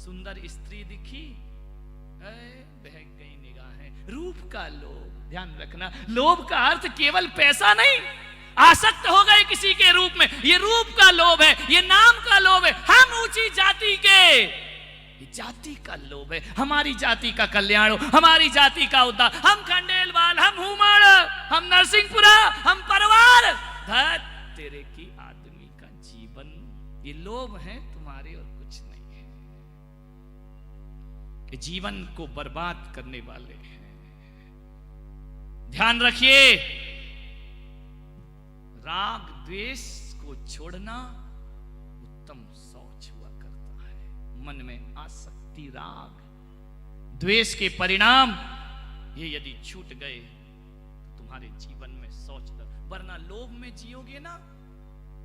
सुंदर स्त्री दिखी, बहक गई निगाहें। रूप का लोभ, ध्यान रखना, लोभ का अर्थ केवल पैसा नहीं, आसक्त हो गए किसी के रूप में, ये रूप का लोभ है, ये नाम का लोभ है। हम ऊंची जाति के, ये जाति का लोभ है, हमारी जाति का कल्याण हो, हमारी जाति का उद्धार। हम खंडेलवाल, हम हुमड़, हम नरसिंहपुरा, हम परवार, धत तेरे की आदमी का जीवन, ये लोभ है तुम्हारे और कुछ नहीं है। ये जीवन को बर्बाद करने वाले हैं। ध्यान रखिए, राग द्वेष को छोड़ना उत्तम शौच हुआ करता है। मन में आसक्ति, राग द्वेष के परिणाम ये यदि छूट गए तो तुम्हारे जीवन में शौच, वरना लोभ में जियोगे ना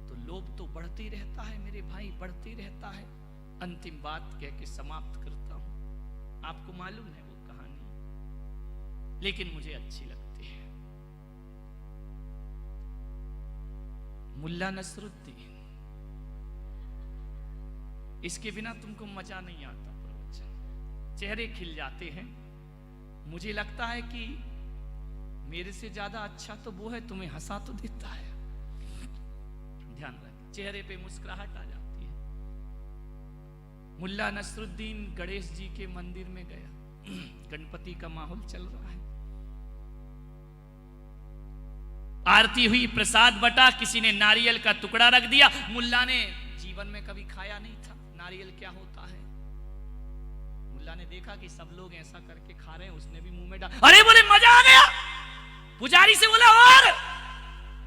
तो लोभ तो बढ़ते ही रहता है मेरे भाई, बढ़ते ही रहता है। अंतिम बात कह के समाप्त करता हूं। आपको मालूम है वो कहानी, लेकिन मुझे अच्छी लगती है। मुल्ला नसरुद्दीन, इसके बिना तुमको मजा नहीं आता प्रवचन, चेहरे खिल जाते हैं। मुझे लगता है कि मेरे से ज्यादा अच्छा तो वो है, तुम्हें हंसा तो देता है। ध्यान रख, चेहरे पे मुस्कुराहट आ जाती है। मुल्ला नसरुद्दीन गणेश जी के मंदिर में गया, गणपति का माहौल चल रहा है, आरती हुई, प्रसाद बटा, किसी ने नारियल का टुकड़ा रख दिया। मुल्ला ने जीवन में कभी खाया नहीं था नारियल क्या होता है। मुल्ला ने देखा कि सब लोग ऐसा करके खा रहे हैं, उसने भी मुंह में डाल, अरे बोले मजा आ गया। पुजारी से बोला और,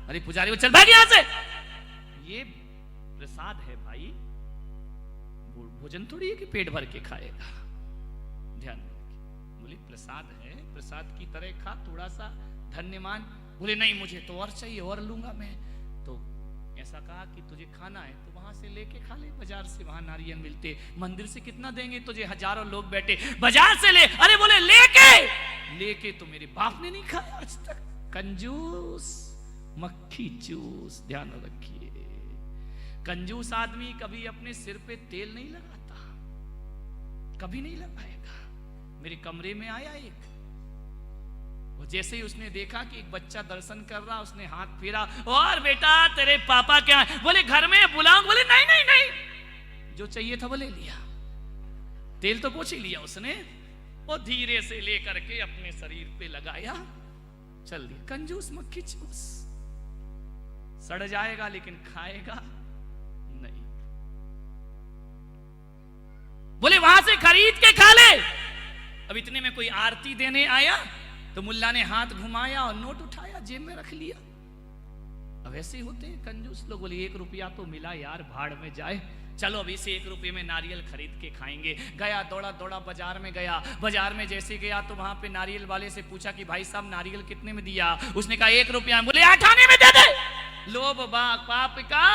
अरे पुजारी को चल भाग यहां से, ये प्रसाद है भाई, भोजन थोड़ी है कि पेट भर के खाएगा। ध्यान रखिए, बोले प्रसाद है, प्रसाद की तरह खा, थोड़ा सा धन्य मान। बोले नहीं मुझे तो और चाहिए, और लूंगा मैं। तो ऐसा कहा कि तुझे खाना है तो वहां से लेके खा ले, बाजार से वहां नारियल मिलते, मंदिर से कितना देंगे तुझे, हजारों लोग बैठे, बाजार से ले। अरे बोले लेके तो मेरे बाप ने नहीं खाया आज तक। कंजूस, मक्खी चूस। ध्यान रखिए, कंजूस आदमी कभी अपने सिर पे तेल नहीं लगाता, कभी नहीं लगाएगा। मेरे कमरे में आया एक, वो जैसे ही उसने देखा कि एक बच्चा दर्शन कर रहा, उसने हाथ फेरा, और बेटा तेरे पापा क्या है? बोले घर में बुलाऊं। बोले नहीं नहीं नहीं, जो चाहिए था वो ले लिया, तेल तो पोंछ ही लिया उसने, वो धीरे से लेकर के अपने शरीर पे लगाया, चल दिया। कंजूस, मक्खी चूस, सड़ जाएगा लेकिन खाएगा नहीं। बोले वहां से खरीद के खा ले। अब इतने में कोई आरती देने आया तो मुल्ला ने हाथ घुमाया और नोट उठाया, जेब में रख लिया। अब ऐसे होते हैं कंजूस लोग। बोले 1 रुपया तो मिला यार, भाड़ में जाए, चलो अभी से 1 रुपये में नारियल खरीद के खाएंगे। गया, दौड़ा दौड़ा बाजार में गया, बाजार में जैसे गया तो वहां पे नारियल वाले से पूछा कि भाई साहब नारियल कितने में दिया? उसने कहा 1 रुपया। बोले 8 आने में दे दे। लोभ पाप का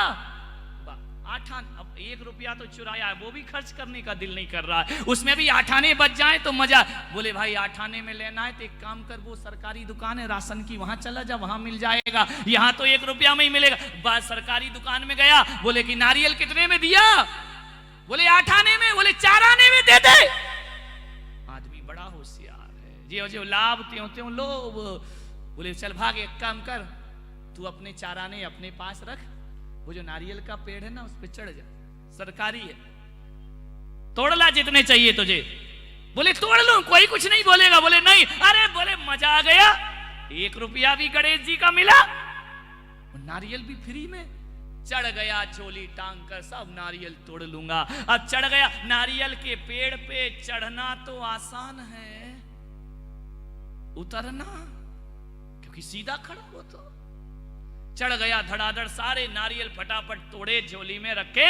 8 आने। अब 1 रुपया तो चुराया है, वो भी खर्च करने का दिल नहीं कर रहा है, उसमें भी 8 आने बच जाए तो मजा। बोले भाई 8 आने में लेना है तो एक काम कर, वो सरकारी दुकान है राशन की, वहां चला जा, वहां मिल जाएगा, यहाँ तो 1 रुपया में ही मिलेगा। बात सरकारी दुकान में गया, बोले कि नारियल कितने में दिया? बोले 8 आने में। बोले 4 आने में दे दे। आदमी बड़ा होशियार है, जो लाभ त्यों त्यों लोभ। बोले चल भाग, एक काम कर, तू अपने 4 आने अपने पास रख, वो जो नारियल का पेड़ है ना उस पे चढ़ जा, सरकारी है, तोड़ ला जितने चाहिए तुझे। बोले तोड़ लूं, कोई कुछ नहीं बोलेगा। बोले नहीं। अरे बोले मजा आ गया, 1 रुपया भी गणेश जी का मिला, नारियल भी फ्री में। चढ़ गया, झोली टांग कर सब नारियल तोड़ लूंगा। अब चढ़ गया, नारियल के पेड़ पे चढ़ना तो आसान है, उतरना क्योंकि सीधा खड़ा हो तो। चढ़ गया धड़ाधड़, सारे नारियल फटाफट तोड़े, झोली में रखे,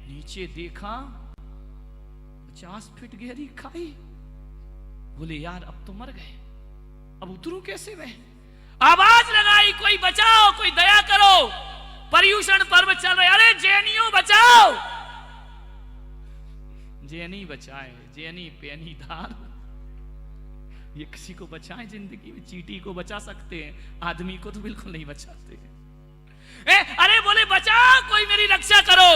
नीचे देखा 50 फीट गहरी खाई। बोले यार अब तो मर गए, अब उतरूं कैसे मैं? आवाज लगाई, कोई बचाओ, कोई दया करो, पर्युषण पर्व चल रहे, अरे जैनियों बचाओ। जैनी बचाए, जैनी पेनी धार, ये किसी को बचाएं जिंदगी में? चींटी को बचा सकते हैं, आदमी को तो बिल्कुल नहीं बचाते हैं। अरे बोले बचाओ, कोई मेरी रक्षा करो।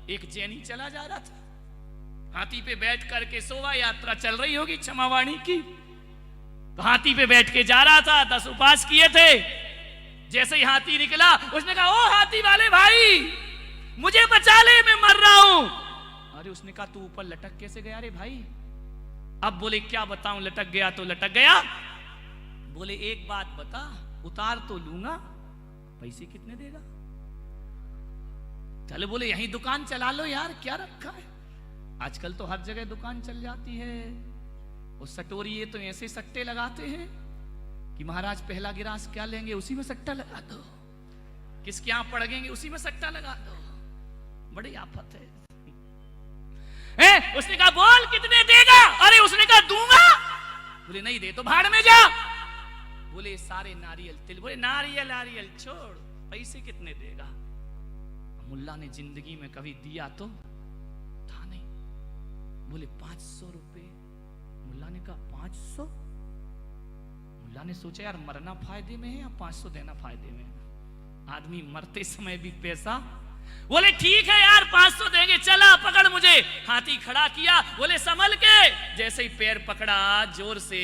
एक जैनी चला जा रहा था, हाथी पे बैठ करके शोभा यात्रा चल रही होगी क्षमावाणी की, तो हाथी पे बैठ के जा रहा था, 10 उपास किए थे। जैसे ही हाथी निकला, उसने कहा ओ हाथी वाले भाई मुझे बचा ले, मैं मर रहा हूं। अरे उसने कहा तू ऊपर लटक कैसे गया रे भाई? अब बोले क्या बताऊं, लटक गया तो लटक गया। बोले एक बात बता, उतार तो लूंगा, पैसे कितने देगा? चले बोले यही दुकान चला लो यार, क्या रखा है, आजकल तो हर जगह दुकान चल जाती है। वो सटोरी ये तो ऐसे सट्टे लगाते हैं कि महाराज पहला गिलास क्या लेंगे उसी में सट्टा लगा दो, किसके यहां पड़ेंगे उसी में सट्टा लगा दो, बड़ी आफत है। उसने कहा बोल कितने देगा? अरे उसने कहा दूंगा। बोले नहीं दे तो भाड़ में जा। बोले सारे नारियल तिल। बोले नारियल नारियल छोड़, पैसे कितने देगा? मुल्ला ने जिंदगी में कभी दिया तो था नहीं। बोले 500 रुपए। मुल्ला ने कहा 500? मुल्ला ने सोचा यार मरना फायदे में है या 500 देना फायदे में है, आदमी मरते समय भी पैसा। बोले ठीक है यार 500 देंगे, चला पकड़ मुझे। हाथी खड़ा किया, बोले संभल के। जैसे ही पैर पकड़ा जोर से,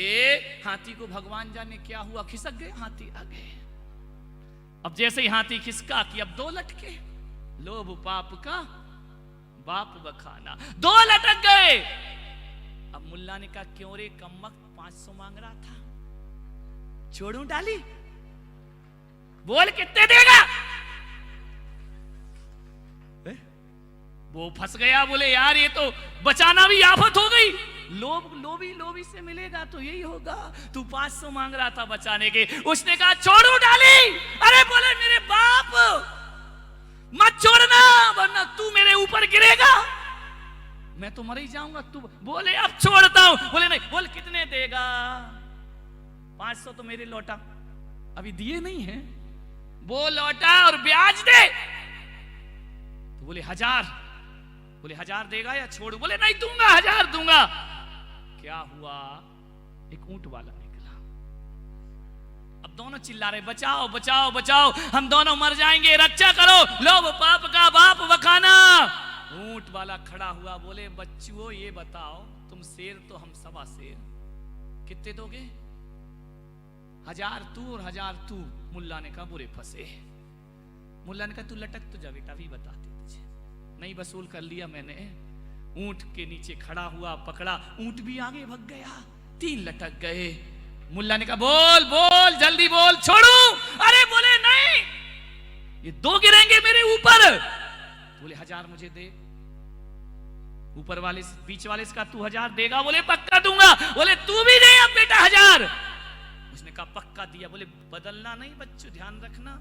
हाथी को भगवान जाने क्या हुआ, खिसक गए हाथी आगे। अब जैसे ही हाथी खिसका कि अब 2 लटके, लोभ पाप का बाप बखाना, 2 लटक गए। अब मुल्ला ने कहा क्यों रे कमबख्त 500 मांग रहा था, छोड़ूं डाली? बोल कितने देगा? वो फंस गया। बोले यार ये तो बचाना भी आफत हो गई, लोभी से मिलेगा तो यही होगा। तू 500 मांग रहा था बचाने के। उसने कहा छोड़ू डाली? अरे बोले मेरे बाप मत छोड़ना वरना तू मेरे ऊपर गिरेगा, मैं तो मर ही जाऊंगा। तू बोले अब छोड़ता हूं। बोले नहीं। बोल कितने देगा? 500 तो मेरे लौटा, अभी दिए नहीं है। वो लौटा और ब्याज दे। तो बोले 1000। बोले 1000 देगा या छोड़? बोले नहीं दूंगा, 1000 दूंगा। क्या हुआ, एक ऊंट वाला निकला। अब दोनों चिल्ला रहे बचाओ बचाओ बचाओ, हम दोनों मर जाएंगे, रक्षा करो, लोभ पाप का बाप बखाना। ऊंट वाला खड़ा हुआ। बोले बच्चुओ ये बताओ, तुम शेर तो हम 1.25 शेर, कितने दोगे? 1000 तू और 1000 तू। मुल्ला ने कहा बुरे फंसे। मुल्ला ने कहा तू लटक तो जा बेटा, अभी बताते तुझे। नहीं वसूल कर लिया मैंने। ऊंट के नीचे खड़ा हुआ, पकड़ा, ऊंट भी आगे भाग गया, 3 लटक गए। मुल्ला ने कहा बोल बोल जल्दी बोल, छोड़ू? अरे बोले नहीं, ये 2 गिरेंगे मेरे ऊपर। बोले 1000 मुझे दे। ऊपर वाले बीच वाले का तू 1000 देगा? बोले पक्का दूंगा। बोले तू भी दे अब बेटा 1000। उसने कहा पक्का दिया। बोले बदलना नहीं बच्चों, ध्यान रखना।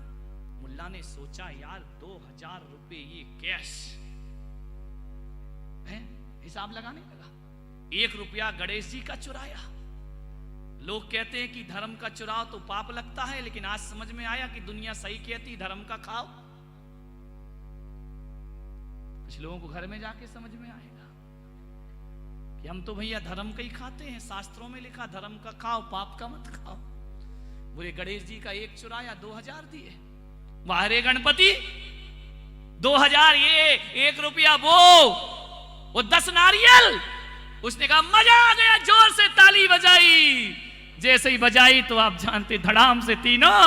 मुल्ला ने सोचा यार 2000 रुपए ये कैश है, हिसाब लगाने लगा। 1 रुपया गणेश जी का चुराया। लोग कहते हैं कि धर्म का चुराओ तो पाप लगता है, लेकिन आज समझ में आया कि दुनिया सही कहती धर्म का खाओ। कुछ लोगों को घर में जाके समझ में आएगा कि हम तो भैया धर्म का ही खाते हैं, शास्त्रों में लिखा धर्म का खाओ पाप का मत खाओ। बोले गणेश जी का 1 चुराया, 2000 दिए। वाहरे गणपति 2000 ये, 1 रुपया वो 10 नारियल। उसने कहा मजा आ गया, जोर से ताली बजाई। जैसे ही बजाई तो आप जानते धड़ाम से तीनों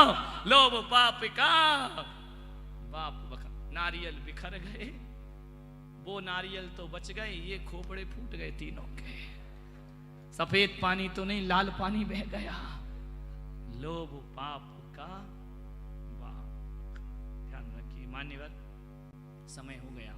लोभ पाप का बाप बका, नारियल बिखर गए। वो नारियल तो बच गए, ये खोपड़े फूट गए तीनों के। सफेद पानी तो नहीं, लाल पानी बह गया। लोभ पाप का बाप। ध्यान रखिए मान्यवर, समय हो गया।